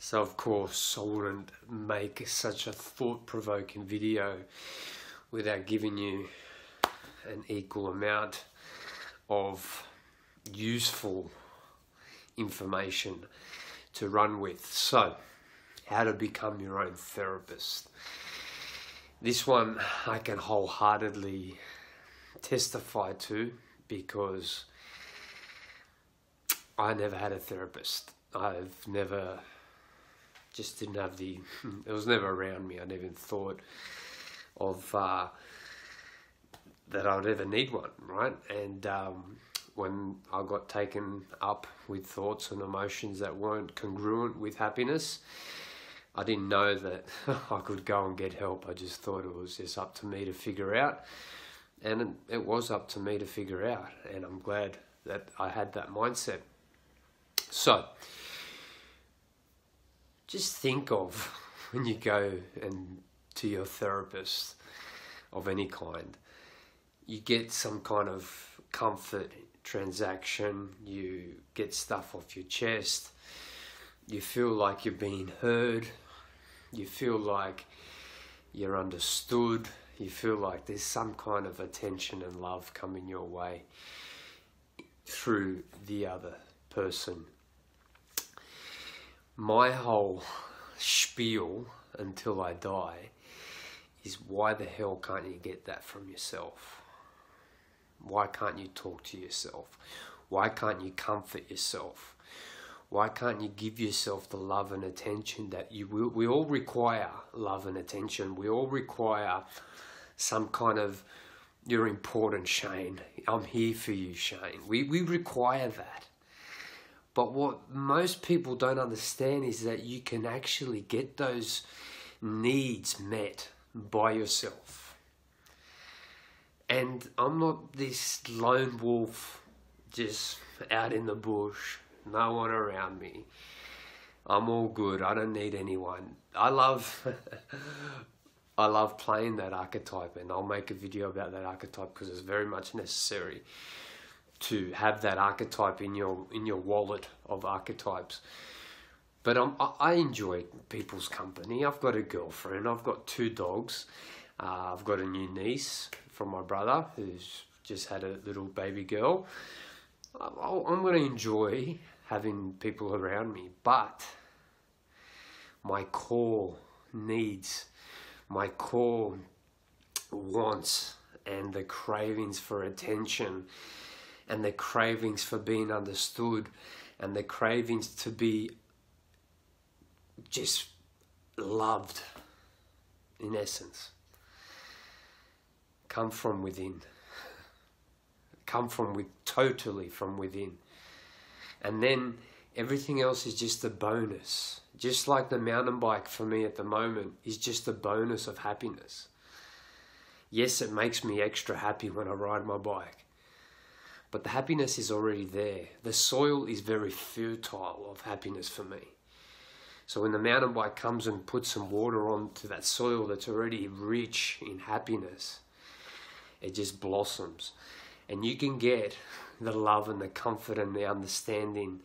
So of course I wouldn't make such a thought-provoking video without giving you an equal amount of useful information to run with. So, how to become your own therapist. This one I can wholeheartedly testify to because I never had a therapist. Just didn't have it was never around me. I never even thought of that I would ever need one, right? And when I got taken up with thoughts and emotions that weren't congruent with happiness, I didn't know that I could go and get help. I just thought it was just up to me to figure out. And it was up to me to figure out. And I'm glad that I had that mindset. So, just think of when you go to your therapist of any kind, you get some kind of comfort transaction, you get stuff off your chest, you feel like you're being heard, you feel like you're understood, you feel like there's some kind of attention and love coming your way through the other person. My whole spiel until I die is, why the hell can't you get that from yourself? Why can't you talk to yourself? Why can't you comfort yourself? Why can't you give yourself the love and attention that you will? We all require love and attention. We all require some kind of, you're important, Shane. I'm here for you, Shane. We require that. But what most people don't understand is that you can actually get those needs met by yourself. And I'm not this lone wolf just out in the bush, no one around me. I'm all good, I don't need anyone. I love playing that archetype, and I'll make a video about that archetype because it's very much necessary to have that archetype in your wallet of archetypes. But I enjoy people's company. I've got a girlfriend, I've got 2 dogs, I've got a new niece from my brother who's just had a little baby girl. I'm going to enjoy having people around me, but my core needs, my core wants, and the cravings for attention, and the cravings for being understood, and the cravings to be just loved, in essence, come from within. Totally from within. And then everything else is just a bonus. Just like the mountain bike for me at the moment is just a bonus of happiness. Yes, it makes me extra happy when I ride my bike, but the happiness is already there. The soil is very fertile of happiness for me. So when the mountain bike comes and puts some water onto that soil that's already rich in happiness, it just blossoms. And you can get the love and the comfort and the understanding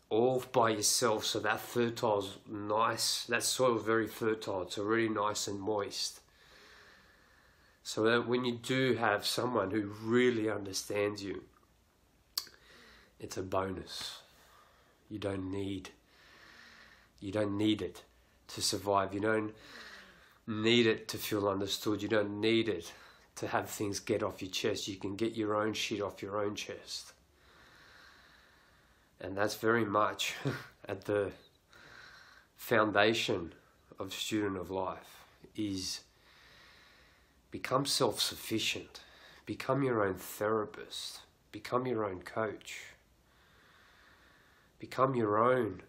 all by yourself. So that fertile's nice, that soil's very fertile, it's already nice and moist. So that when you do have someone who really understands you, it's a bonus. You don't need it to survive. You don't need it to feel understood. You don't need it to have things get off your chest. You can get your own shit off your own chest. And that's very much at the foundation of Student of Life, is become self-sufficient. Become your own therapist. Become your own coach. Become your own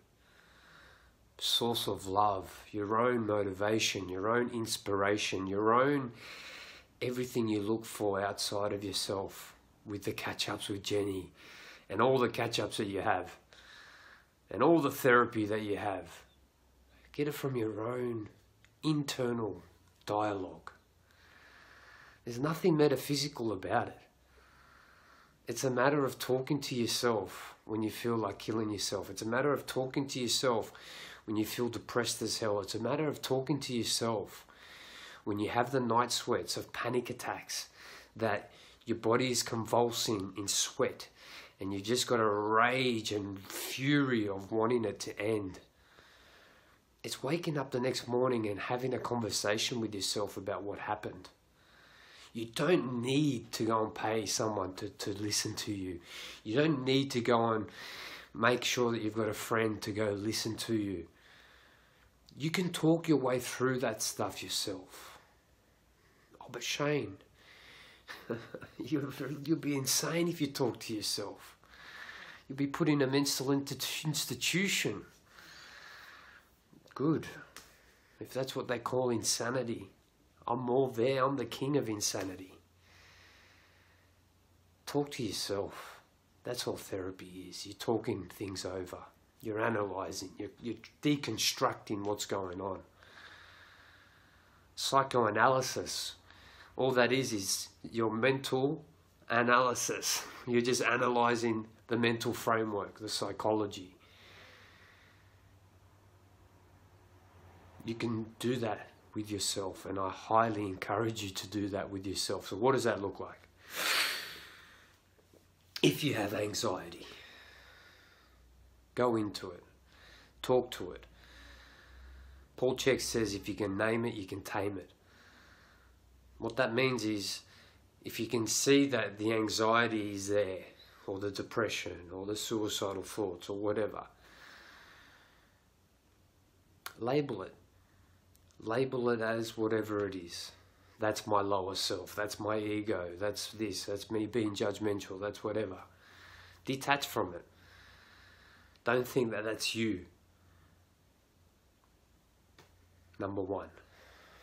source of love, your own motivation, your own inspiration, your own everything you look for outside of yourself, with the catch-ups with Jenny and all the catch-ups that you have and all the therapy that you have. Get it from your own internal dialogue. There's nothing metaphysical about it. It's a matter of talking to yourself when you feel like killing yourself. It's a matter of talking to yourself when you feel depressed as hell. It's a matter of talking to yourself. When you have the night sweats of panic attacks, that your body is convulsing in sweat, and you just got a rage and fury of wanting it to end. It's waking up the next morning and having a conversation with yourself about what happened. You don't need to go and pay someone to listen to you. You don't need to go and make sure that you've got a friend to go listen to you. You can talk your way through that stuff yourself. Oh, but Shane, you'll be insane if you talk to yourself. You'll be put in a mental institution. Good. If that's what they call insanity, I'm more there. I'm the king of insanity. Talk to yourself. That's all therapy is. You're talking things over. You're analysing. You're deconstructing what's going on. Psychoanalysis, all that is your mental analysis. You're just analysing the mental framework, the psychology. You can do that with yourself, and I highly encourage you to do that with yourself. So what does that look like? If you have anxiety, go into it. Talk to it. Paul Chek says if you can name it, you can tame it. What that means is if you can see that the anxiety is there, or the depression, or the suicidal thoughts, or whatever, label it. Label it as whatever it is. That's my lower self. That's my ego. That's this. That's me being judgmental. That's whatever. Detach from it. Don't think that that's you. Number one.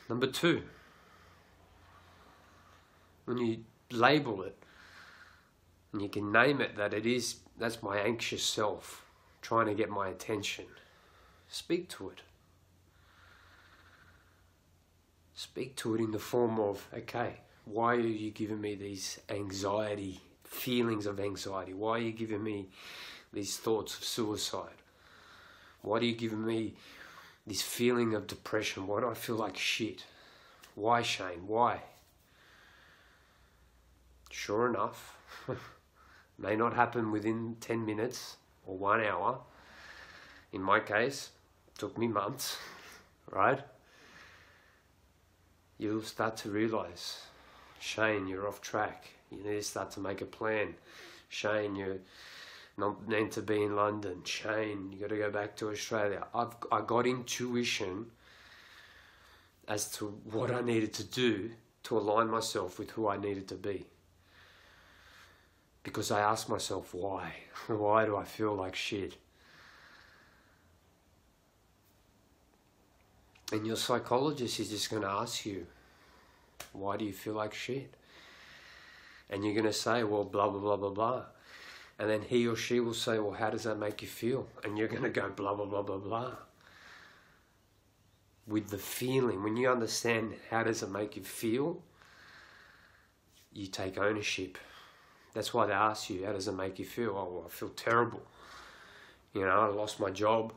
Number two. When you label it, and you can name it that that's my anxious self trying to get my attention. Speak to it. Speak to it in the form of, okay, why are you giving me these anxiety, feelings of anxiety? Why are you giving me these thoughts of suicide? Why are you giving me this feeling of depression? Why do I feel like shit? Why, Shane? Why? Sure enough, may not happen within 10 minutes or 1 hour. In my case, it took me months, right? You'll start to realise, Shane, you're off track. You need to start to make a plan. Shane, you're not meant to be in London. Shane, you got to go back to Australia. I got intuition as to what I needed to do to align myself with who I needed to be. Because I asked myself, why? Why do I feel like shit? And your psychologist is just going to ask you, why do you feel like shit? And you're going to say, well, blah, blah, blah, blah, blah. And then he or she will say, well, how does that make you feel? And you're going to go, blah, blah, blah, blah, blah. With the feeling, when you understand how does it make you feel, you take ownership. That's why they ask you, how does it make you feel? Oh, well, I feel terrible. You know, I lost my job.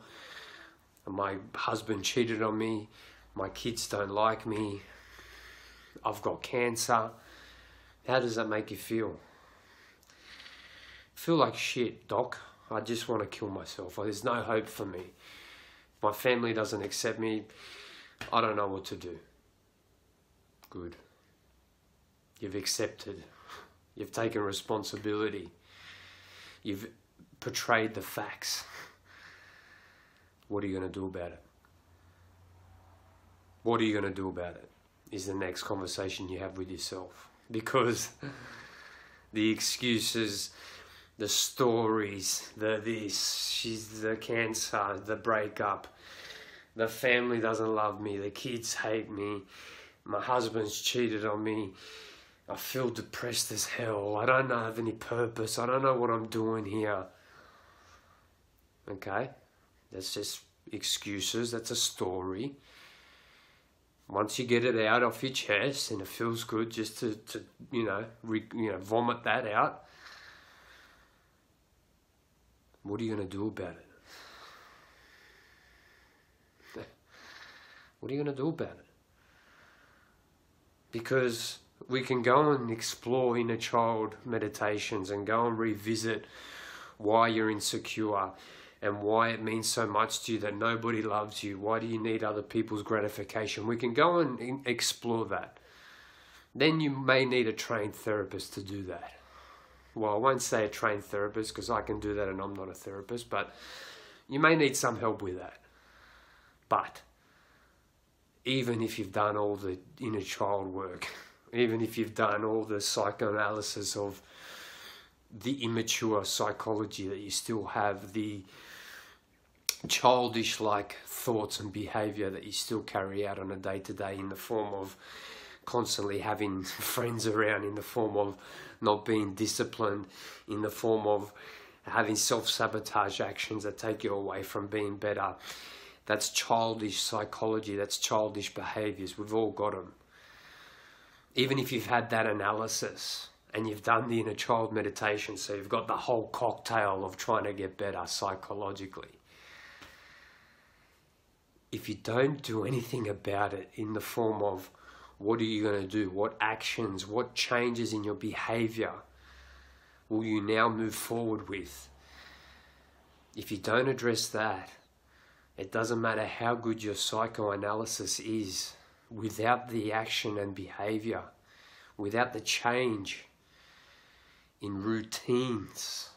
My husband cheated on me. My kids don't like me. I've got cancer. How does that make you feel? Feel like shit, doc. I just want to kill myself. There's no hope for me. My family doesn't accept me. I don't know what to do. Good. You've accepted. You've taken responsibility. You've portrayed the facts. What are you going to do about it? What are you going to do about it is the next conversation you have with yourself. Because the excuses, the stories, she's the cancer, the breakup, the family doesn't love me, the kids hate me, my husband's cheated on me, I feel depressed as hell, I don't have any purpose, I don't know what I'm doing here. Okay? That's just excuses. That's a story. Once you get it out off your chest and it feels good just to vomit that out, what are you going to do about it? What are you going to do about it? Because we can go and explore inner child meditations and go and revisit why you're insecure and why it means so much to you that nobody loves you. Why do you need other people's gratification? We can go and explore that. Then you may need a trained therapist to do that. Well, I won't say a trained therapist because I can do that and I'm not a therapist, but you may need some help with that. But even if you've done all the inner child work, even if you've done all the psychoanalysis of the immature psychology that you still have, the childish-like thoughts and behavior that you still carry out on a day-to-day in the form of constantly having friends around, in the form of not being disciplined, in the form of having self-sabotage actions that take you away from being better. That's childish psychology, that's childish behaviors. We've all got them. Even if you've had that analysis and you've done the inner child meditation, so you've got the whole cocktail of trying to get better psychologically. If you don't do anything about it in the form of what are you going to do, what actions, what changes in your behavior will you now move forward with? If you don't address that, it doesn't matter how good your psychoanalysis is, without the action and behavior, without the change in routines,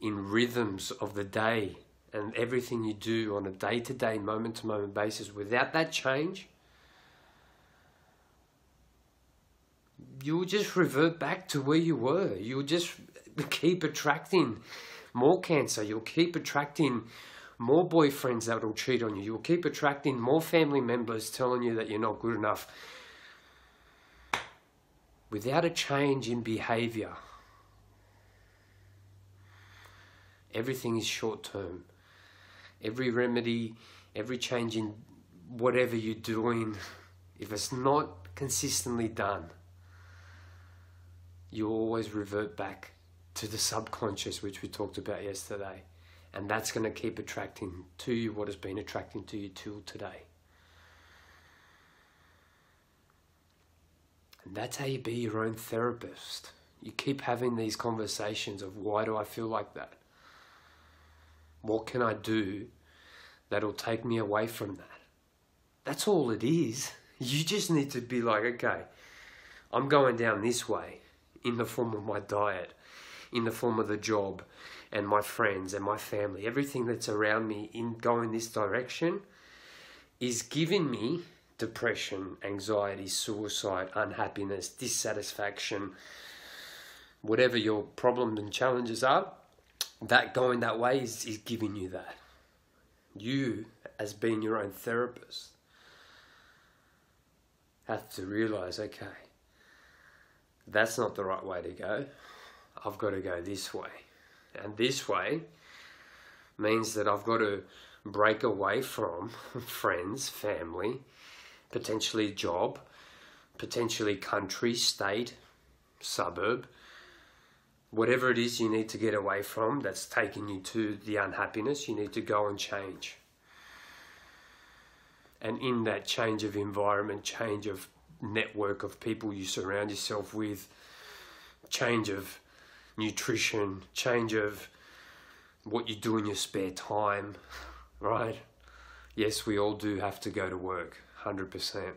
in rhythms of the day and everything you do on a day-to-day, moment-to-moment basis, without that change, you'll just revert back to where you were. You'll just keep attracting more cancer. You'll keep attracting more boyfriends that will cheat on you. You'll keep attracting more family members telling you that you're not good enough. Without a change in behavior, everything is short-term. Every remedy, every change in whatever you're doing, if it's not consistently done, you always revert back to the subconscious, which we talked about yesterday. And that's going to keep attracting to you what has been attracting to you till today. And that's how you be your own therapist. You keep having these conversations of, why do I feel like that? What can I do that'll take me away from that? That's all it is. You just need to be like, okay, I'm going down this way in the form of my diet, in the form of the job and my friends and my family. Everything that's around me in going this direction is giving me depression, anxiety, suicide, unhappiness, dissatisfaction, whatever your problems and challenges are. That going that way is giving you that. You, as being your own therapist, have to realize, okay, that's not the right way to go. I've got to go this way. And this way means that I've got to break away from friends, family, potentially job, potentially country, state, suburb, whatever it is you need to get away from that's taking you to the unhappiness, you need to go and change. And in that change of environment, change of network of people you surround yourself with, change of nutrition, change of what you do in your spare time, right? Yes, we all do have to go to work, 100%.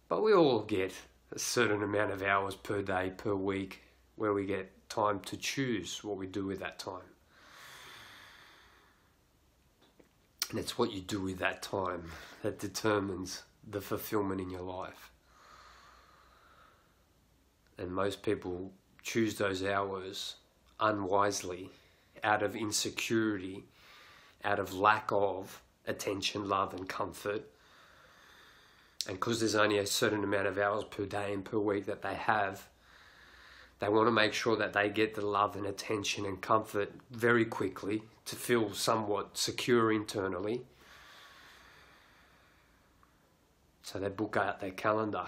But we all get a certain amount of hours per day, per week, where we get time to choose what we do with that time. And it's what you do with that time that determines the fulfillment in your life. And most people choose those hours unwisely, out of insecurity, out of lack of attention, love and comfort. And because there's only a certain amount of hours per day and per week that they have, they want to make sure that they get the love and attention and comfort very quickly to feel somewhat secure internally. So they book out their calendar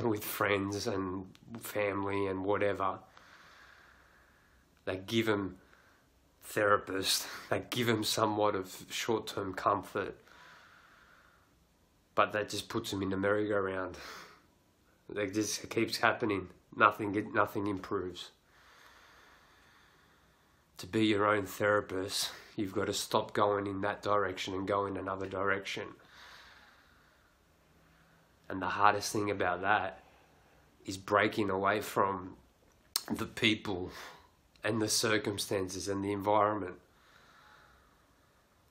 with friends and family and whatever. They give them therapists, they give them somewhat of short-term comfort. But that just puts them in the merry-go-round. It just keeps happening. Nothing improves. To be your own therapist, you've got to stop going in that direction and go in another direction. And the hardest thing about that is breaking away from the people and the circumstances and the environment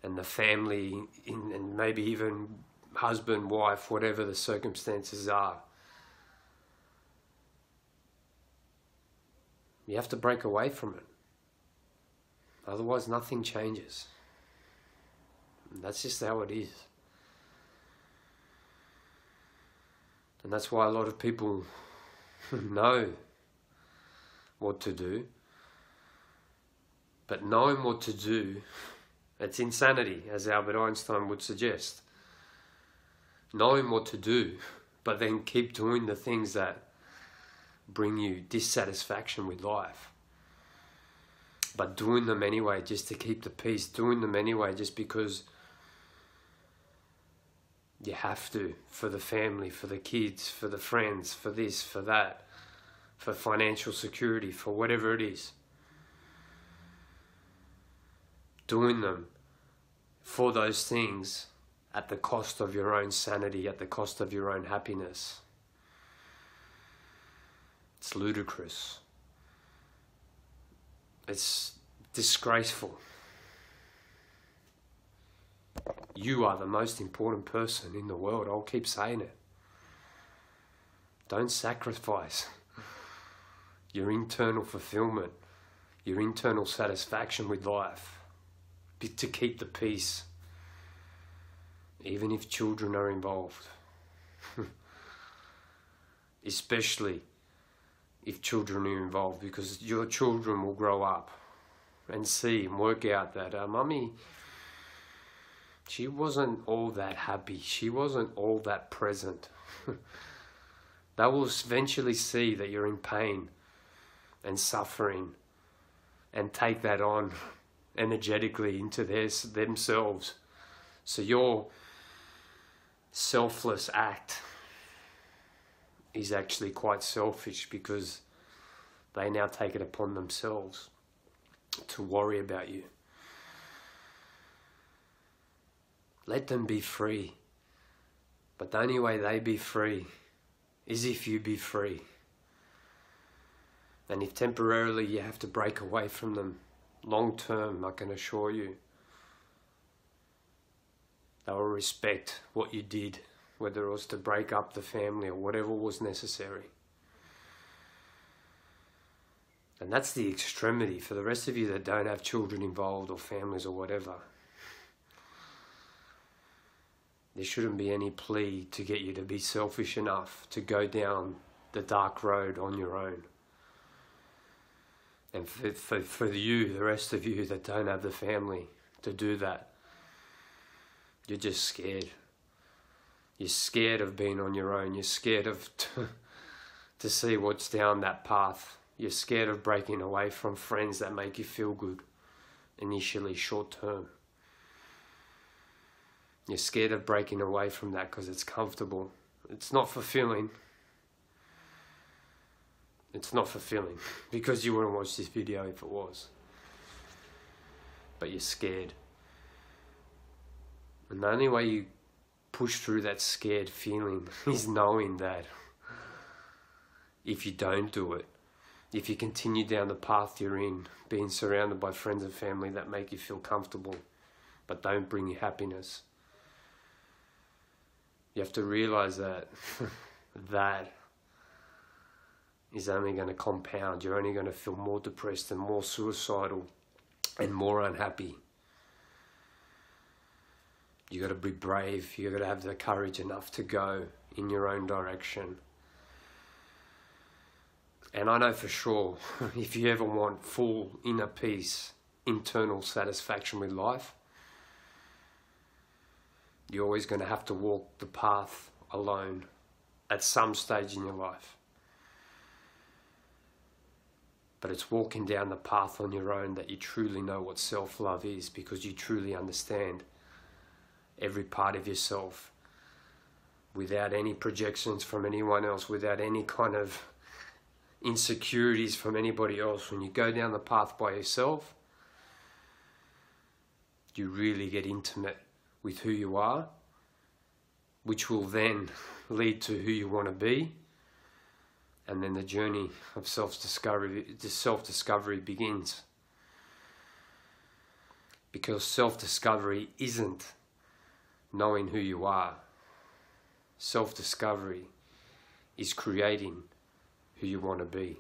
and the family and maybe even husband, wife, whatever the circumstances are. You have to break away from it. Otherwise, nothing changes. And that's just how it is. And that's why a lot of people know what to do. But knowing what to do, it's insanity, as Albert Einstein would suggest. Knowing what to do, but then keep doing the things that bring you dissatisfaction with life. But doing them anyway just to keep the peace. Doing them anyway just because you have to, for the family, for the kids, for the friends, for this, for that, for financial security, for whatever it is. Doing them for those things at the cost of your own sanity, at the cost of your own happiness. It's ludicrous. It's disgraceful. You are the most important person in the world. I'll keep saying it. Don't sacrifice your internal fulfillment, your internal satisfaction with life to keep the peace, even if children are involved. Especially if children are involved, because your children will grow up and see and work out that mummy, she wasn't all that happy. She wasn't all that present. They will eventually see that you're in pain and suffering and take that on energetically into themselves. So your selfless act is actually quite selfish, because they now take it upon themselves to worry about you. Let them be free. But the only way they be free is if you be free. And if temporarily you have to break away from them, long term, I can assure you, they will respect what you did, whether it was to break up the family or whatever was necessary. And that's the extremity. For the rest of you that don't have children involved or families or whatever, there shouldn't be any plea to get you to be selfish enough to go down the dark road on your own. And for you, the rest of you that don't have the family to do that, you're just scared. You're scared of being on your own. You're scared of to see what's down that path. You're scared of breaking away from friends that make you feel good, initially short term. You're scared of breaking away from that because it's comfortable. It's not fulfilling. It's not fulfilling, because you wouldn't watch this video if it was. But you're scared. And the only way you push through that scared feeling is knowing that if you don't do it, if you continue down the path you're in, being surrounded by friends and family that make you feel comfortable but don't bring you happiness, you have to realize that that is only going to compound. You're only going to feel more depressed and more suicidal and more unhappy. You got to be brave. You got to have the courage enough to go in your own direction. And I know for sure, if you ever want full inner peace, internal satisfaction with life, you're always going to have to walk the path alone at some stage in your life. But it's walking down the path on your own that you truly know what self-love is, because you truly understand every part of yourself without any projections from anyone else, without any kind of insecurities from anybody else. When you go down the path by yourself, you really get intimate with who you are, which will then lead to who you want to be. And then the journey of self-discovery begins. Because self-discovery isn't knowing who you are. Self-discovery is creating who you want to be.